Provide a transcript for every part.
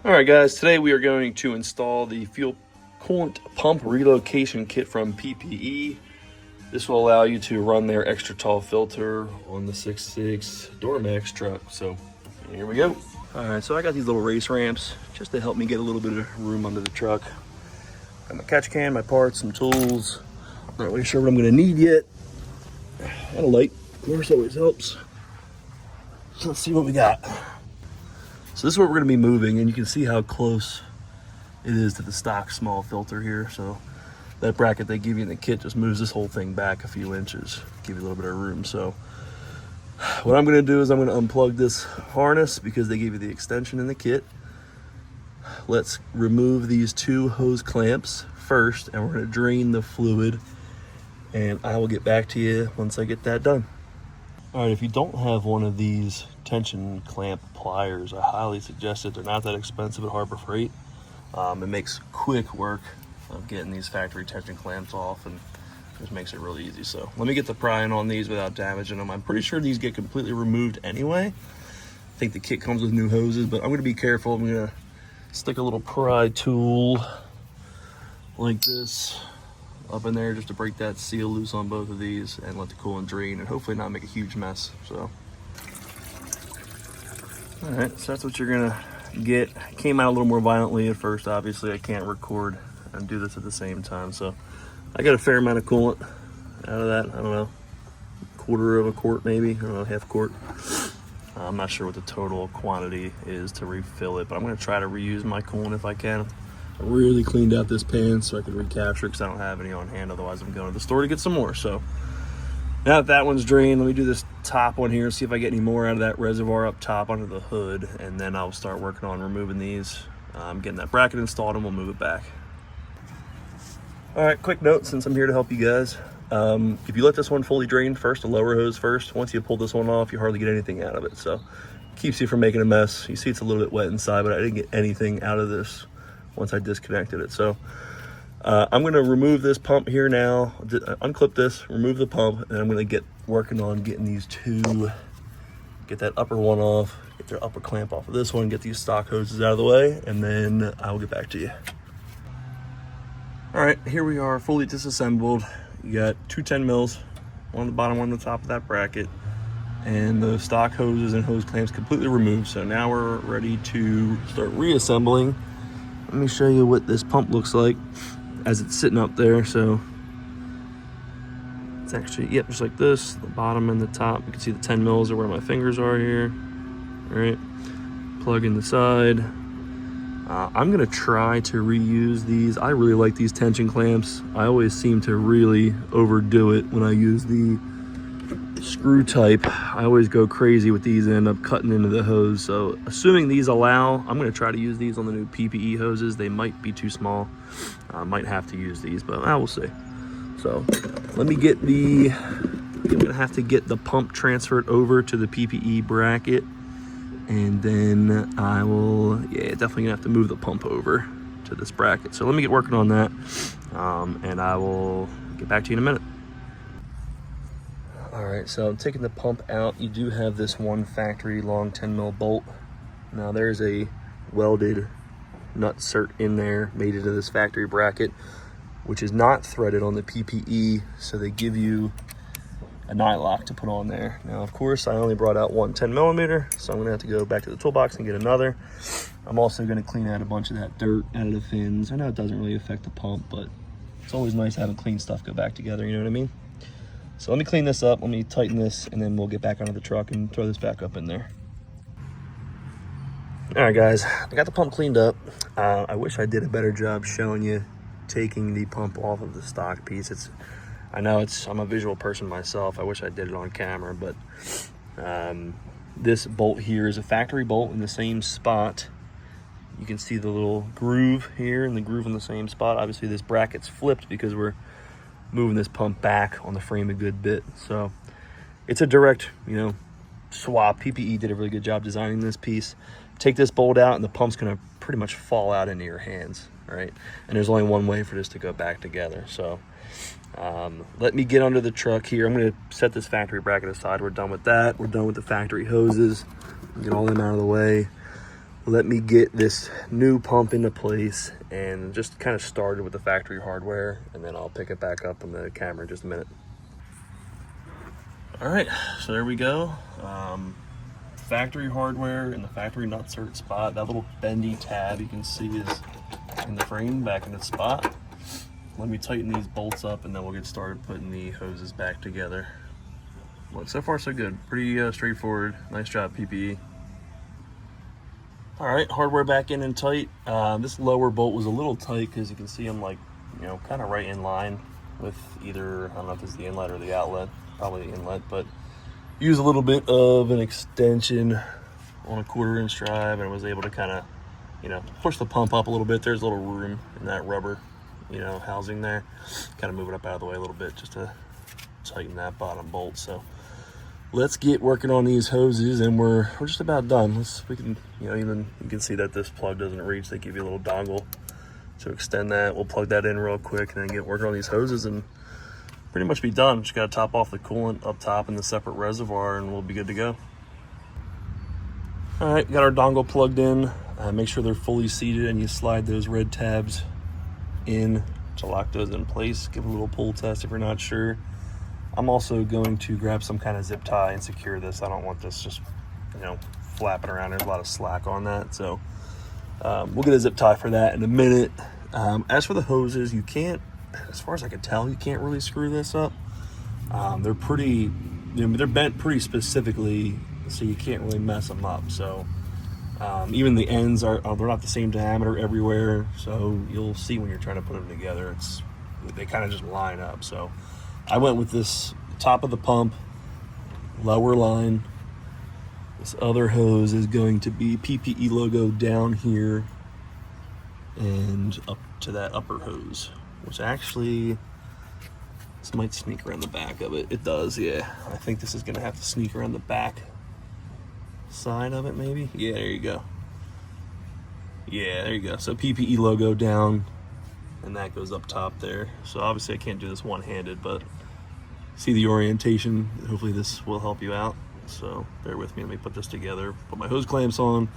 All right, guys, today we are going to install the fuel coolant pump relocation kit from PPE. This will allow you to run their extra tall filter on the 6.6 Duramax truck. So here we go. All right, so I got these little race ramps just to help me get a little bit of room under the truck. Got my catch can, my parts, some tools. Not really sure what I'm gonna need yet. And a light, of course, always helps. So let's see what we got. So this is what we're gonna be moving, and you can see how close it is to the stock small filter here. So that bracket they give you in the kit just moves this whole thing back a few inches, give you a little bit of room. So what I'm gonna do is I'm gonna unplug this harness because they give you the extension in the kit. Let's remove these two hose clamps first, and we're gonna drain the fluid, and I will get back to you once I get that done. All right, if you don't have one of these tension clamp pliers, I highly suggest it. They're not that expensive at Harbor Freight. It makes quick work of getting these factory tension clamps off, and just makes it really easy. So let me get the prying on these without damaging them. I'm pretty sure these get completely removed anyway. I think the kit comes with new hoses, but I'm gonna be careful. I'm gonna stick a little pry tool like this up in there just to break that seal loose on both of these and let the coolant drain and hopefully not make a huge mess. So all right, so that's what you're gonna get. Came out a little more violently at first. Obviously I can't record and do this at the same time, so I got a fair amount of coolant out of that. I don't know, quarter of a quart maybe, I don't know, half quart. I'm not sure what the total quantity is to refill it, but I'm gonna try to reuse my coolant if I can. I really cleaned out this pan so I could recapture it because I don't have any on hand, otherwise I'm going to the store to get some more. So now that one's drained, let me do this top one here, see if I get any more out of that reservoir up top under the hood, and then I'll start working on removing these. I'm getting that bracket installed and we'll move it back. All right, quick note since I'm here to help you guys. If you let this one fully drain first, the lower hose first, once you pull this one off, you hardly get anything out of it. So keeps you from making a mess. You see it's a little bit wet inside, but I didn't get anything out of this once I disconnected it. So I'm gonna remove this pump here now, unclip this, remove the pump, and I'm gonna get working on getting these two, get that upper one off, get their upper clamp off of this one, get these stock hoses out of the way, and then I will get back to you. All right, here we are, fully disassembled. You got two 10 mils, one on the bottom, one on the top of that bracket, and the stock hoses and hose clamps completely removed. So now we're ready to start reassembling. Let me show you what this pump looks like as it's sitting up there. So it's actually, yep, just like this, the bottom and the top. You can see the 10 mils are where my fingers are here. All right, plug in the side. I'm gonna try to reuse these. I really like these tension clamps. I always seem to really overdo it when I use the screw type. I always go crazy with these and end up cutting into the hose. So assuming these allow, I'm gonna try to use these on the new PPE hoses. They might be too small. I might have to use these, but I will see. So let me get I'm gonna have to get the pump transferred over to the PPE bracket, and then I will, yeah, definitely gonna have to move the pump over to this bracket. So let me get working on that, and I will get back to you in a minute. All right, so I'm taking the pump out. You do have this one factory long 10 mil bolt. Now there's a welded nut cert in there made into this factory bracket, which is not threaded on the PPE. So they give you a nylock to put on there. Now, of course, I only brought out one 10 millimeter, so I'm gonna have to go back to the toolbox and get another. I'm also gonna clean out a bunch of that dirt out of the fins. I know it doesn't really affect the pump, but it's always nice having clean stuff go back together, you know what I mean? So let me clean this up, let me tighten this, and then we'll get back onto the truck and throw this back up in there. All right, guys, I got the pump cleaned up. I wish I did a better job showing you taking the pump off of the stock piece. I'm a visual person myself. I wish I did it on camera, but this bolt here is a factory bolt in the same spot. You can see the little groove here and the groove in the same spot. Obviously this bracket's flipped because we're moving this pump back on the frame a good bit. So it's a direct, swap. PPE did a really good job designing this piece. Take this bolt out and the pump's gonna pretty much fall out into your hands, right? And there's only one way for this to go back together. So let me get under the truck here. I'm gonna set this factory bracket aside. We're done with that. We're done with the factory hoses. Get all them out of the way. let me get this new pump into place and just kind of started with the factory hardware, and then I'll pick it back up on the camera in just a minute. All right, so there we go. Factory hardware in the factory nut cert spot. That little bendy tab you can see is in the frame back in its spot. Let me tighten these bolts up and then we'll get started putting the hoses back together. Look, so far so good. Pretty straightforward. Nice job, PPE. All right, hardware back in and tight. This lower bolt was a little tight because you can see I'm like, kind of right in line with either, I don't know if it's the inlet or the outlet, probably the inlet, but use a little bit of an extension on a 1/4 inch drive and was able to kind of, push the pump up a little bit. There's a little room in that rubber, housing there. Kind of move it up out of the way a little bit just to tighten that bottom bolt. So let's get working on these hoses, and we're just about done. We can, you can see that this plug doesn't reach. They give you a little dongle to extend that. We'll plug that in real quick and then get working on these hoses and pretty much be done. Just got to top off the coolant up top in the separate reservoir and we'll be good to go. All right, got our dongle plugged in. Make sure they're fully seated and you slide those red tabs in to lock those in place. Give a little pull test if you're not sure. I'm also going to grab some kind of zip tie and secure this. I don't want this just, flapping around. There's a lot of slack on that. So we'll get a zip tie for that in a minute. As for the hoses, you can't, as far as I can tell, you can't really screw this up. They're pretty, they're bent pretty specifically, so you can't really mess them up. So even the ends they're not the same diameter everywhere. So you'll see when you're trying to put them together, they kind of just line up. So I went with this top of the pump, lower line. This other hose is going to be PPE logo down here and up to that upper hose, which actually, this might sneak around the back of it. It does, yeah. I think this is gonna have to sneak around the back side of it, maybe. Yeah, there you go. Yeah, there you go. So PPE logo down, and that goes up top there. So obviously I can't do this one-handed, but see the orientation. Hopefully this will help you out. So bear with me, let me put this together, put my hose clamps on,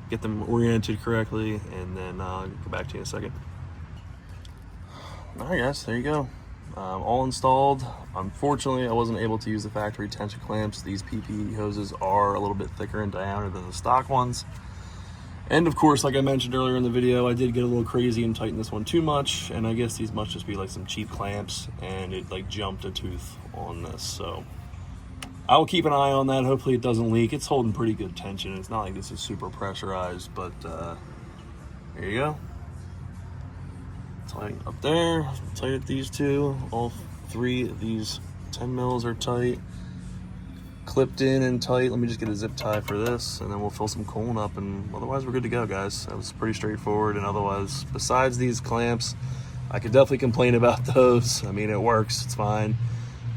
get them oriented correctly, and then I'll get back to you in a second. All right guys, there you go. All installed. Unfortunately, I wasn't able to use the factory tension clamps. These PPE hoses are a little bit thicker in diameter than the stock ones. And of course, like I mentioned earlier in the video, I did get a little crazy and tighten this one too much. And I guess these must just be like some cheap clamps, and it like jumped a tooth on this. So I will keep an eye on that. Hopefully it doesn't leak. It's holding pretty good tension. It's not like this is super pressurized, but there you go. Tight up there, tight at these two. All three of these 10 mils are tight. Clipped in and tight. Let me just get a zip tie for this, and then we'll fill some coolant up, and otherwise we're good to go, guys. That was pretty straightforward, and otherwise, besides these clamps, I could definitely complain about those. I mean, it works, it's fine.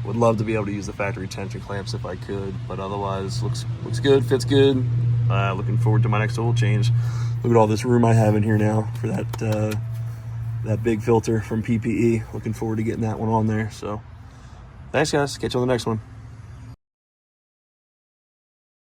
Would love to be able to use the factory tension clamps if I could, but otherwise, looks good, fits good. Looking forward to my next oil change. Look at all this room I have in here now for that big filter from PPE. Looking forward to getting that one on there. So thanks guys, catch you on the next one.